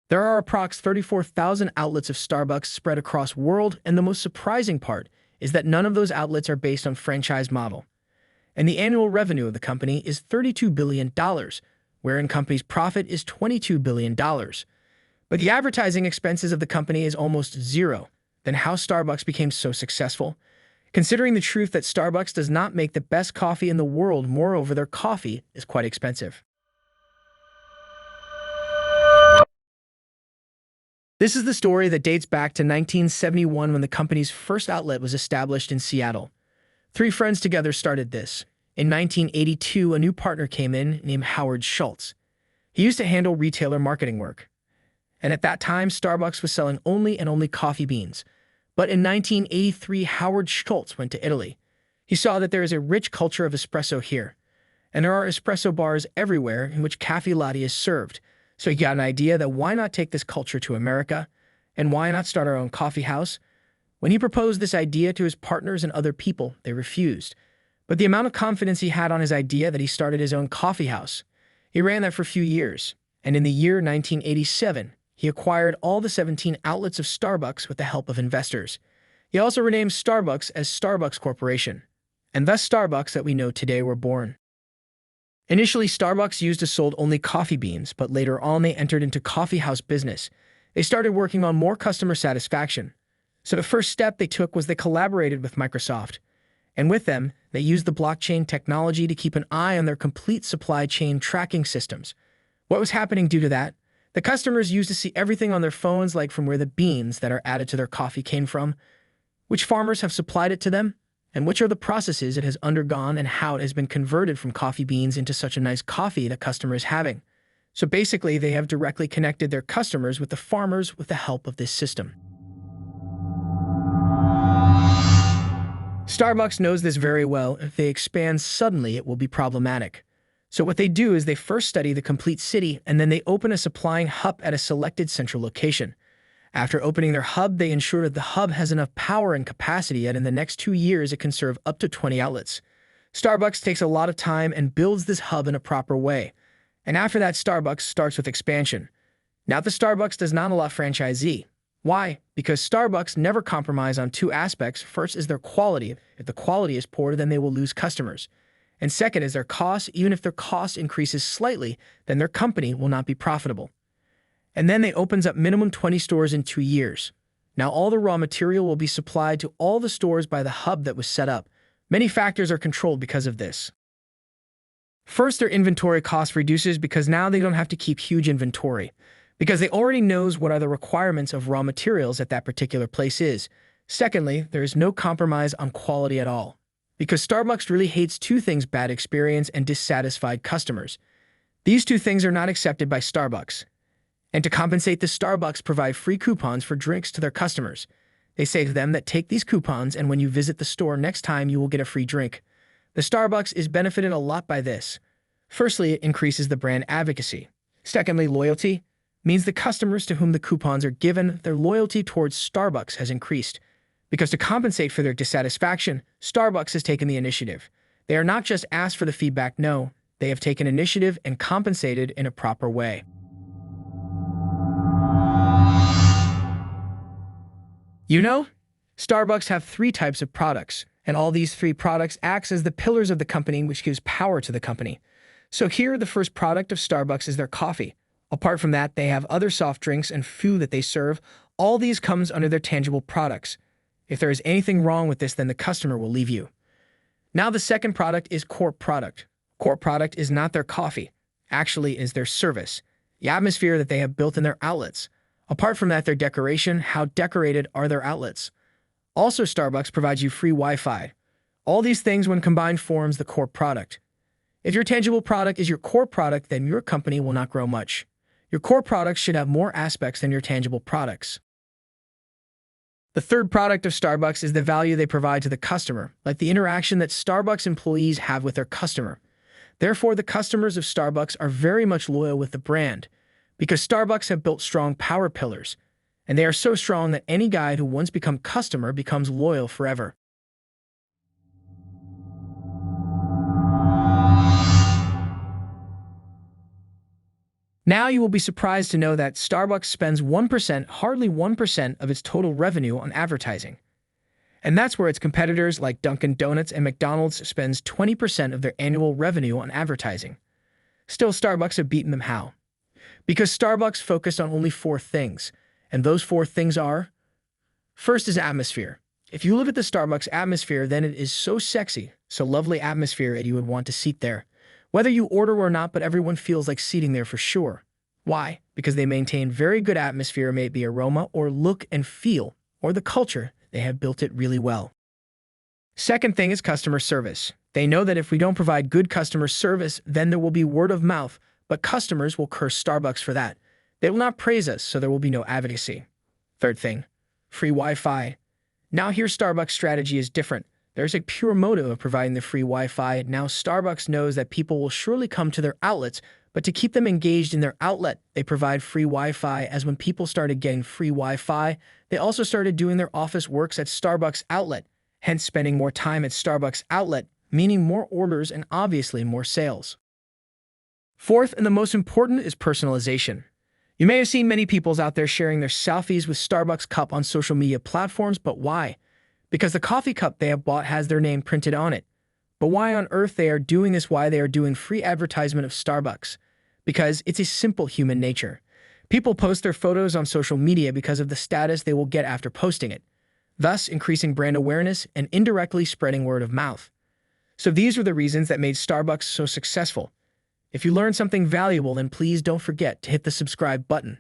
There are approx 34,000 outlets of Starbucks spread across world, and the most surprising part is that none of those outlets are based on franchise model. And the annual revenue of the company is $32 billion, wherein company's profit is $22 billion. But the advertising expenses of the company is almost zero. Then how Starbucks became so successful? Considering the truth that Starbucks does not make the best coffee in the world, moreover, their coffee is quite expensive. This is the story that dates back to 1971 when the company's first outlet was established in Seattle. Three friends together started this. In 1982, a new partner came in named Howard Schultz. He used to handle retailer marketing work. And at that time, Starbucks was selling only coffee beans. But in 1983, Howard Schultz went to Italy. He saw that there is a rich culture of espresso here. And there are espresso bars everywhere in which cafe latte is served. So he got an idea that why not take this culture to America? And why not start our own coffee house? When he proposed this idea to his partners and other people, they refused. But the amount of confidence he had on his idea that he started his own coffee house. He ran that for a few years. And in the year 1987, he acquired all the 17 outlets of Starbucks with the help of investors. He also renamed Starbucks as Starbucks Corporation. And thus Starbucks that we know today were born. Initially, Starbucks used to sold only coffee beans, but later on they entered into coffee house business. They started working on more customer satisfaction. So the first step they took was they collaborated with Microsoft. And with them, they used the blockchain technology to keep an eye on their complete supply chain tracking systems. What was happening due to that? The customers used to see everything on their phones, like from where the beans that are added to their coffee came from, which farmers have supplied it to them, and which are the processes it has undergone and how it has been converted from coffee beans into such a nice coffee that customer is having. So basically, they have directly connected their customers with the farmers with the help of this system. Starbucks knows this very well. If they expand suddenly, it will be problematic. So what they do is they first study the complete city, and then they open a supplying hub at a selected central location. After opening their hub, they ensure that the hub has enough power and capacity that in the next 2 years it can serve up to 20 outlets. Starbucks takes a lot of time and builds this hub in a proper way. And after that, Starbucks starts with expansion. Now, the Starbucks does not allow franchisee. Why? Because Starbucks never compromise on two aspects. First is their quality. If the quality is poor, then they will lose customers. And second is their cost. Even if their cost increases slightly, then their company will not be profitable. And then they opens up minimum 20 stores in 2 years. Now all the raw material will be supplied to all the stores by the hub that was set up. Many factors are controlled because of this. First, their inventory cost reduces because now they don't have to keep huge inventory, because they already knows what are the requirements of raw materials at that particular place is. Secondly, there is no compromise on quality at all, because Starbucks really hates two things: bad experience and dissatisfied customers. These two things are not accepted by Starbucks. And to compensate, the Starbucks provide free coupons for drinks to their customers. They say to them that take these coupons, and when you visit the store next time, you will get a free drink. The Starbucks is benefited a lot by this. Firstly, it increases the brand advocacy. Secondly, loyalty means the customers to whom the coupons are given, their loyalty towards Starbucks has increased. Because to compensate for their dissatisfaction, Starbucks has taken the initiative. They are not just asked for the feedback, no, they have taken initiative and compensated in a proper way. You know, Starbucks have 3 types of products, and all these 3 products acts as the pillars of the company, which gives power to the company. So here, the first product of Starbucks is their coffee. Apart from that, they have other soft drinks and food that they serve. All these comes under their tangible products. If there is anything wrong with this, then the customer will leave you. Now the second product is core product. Core product is not their coffee. Actually, is their service, the atmosphere that they have built in their outlets. Apart from that, their decoration, how decorated are their outlets. Also, Starbucks provides you free Wi-Fi. All these things, when combined, forms the core product. If your tangible product is your core product, then your company will not grow much. Your core products should have more aspects than your tangible products. The third product of Starbucks is the value they provide to the customer, like the interaction that Starbucks employees have with their customer. Therefore, the customers of Starbucks are very much loyal with the brand, because Starbucks have built strong power pillars, and they are so strong that any guy who once become customer becomes loyal forever. Now you will be surprised to know that Starbucks spends 1%, hardly 1% of its total revenue on advertising. And that's where its competitors like Dunkin' Donuts and McDonald's spends 20% of their annual revenue on advertising. Still, Starbucks have beaten them. How? Because Starbucks focused on only 4 things, and those 4 things are: first is atmosphere. If you look at the Starbucks atmosphere, then it is so sexy, so lovely atmosphere that you would want to seat there. Whether you order or not, but everyone feels like seating there for sure. Why? Because they maintain very good atmosphere, may it be aroma or look and feel, or the culture. They have built it really well. Second thing is customer service. They know that if we don't provide good customer service, then there will be word of mouth, but customers will curse Starbucks for that. They will not praise us, so there will be no advocacy. Third thing, free Wi-Fi. Now here Starbucks' strategy is different. There's a pure motive of providing the free Wi-Fi. Now Starbucks knows that people will surely come to their outlets, but to keep them engaged in their outlet, they provide free Wi-Fi. As when people started getting free Wi-Fi, they also started doing their office works at Starbucks outlet, hence spending more time at Starbucks outlet, meaning more orders and obviously more sales. Fourth, and the most important, is personalization. You may have seen many people out there sharing their selfies with Starbucks cup on social media platforms, but why? Because the coffee cup they have bought has their name printed on it. But why on earth they are doing this? Why they are doing free advertisement of Starbucks? Because it's a simple human nature. People post their photos on social media because of the status they will get after posting it, thus increasing brand awareness and indirectly spreading word of mouth. So these were the reasons that made Starbucks so successful. If you learned something valuable, then please don't forget to hit the subscribe button.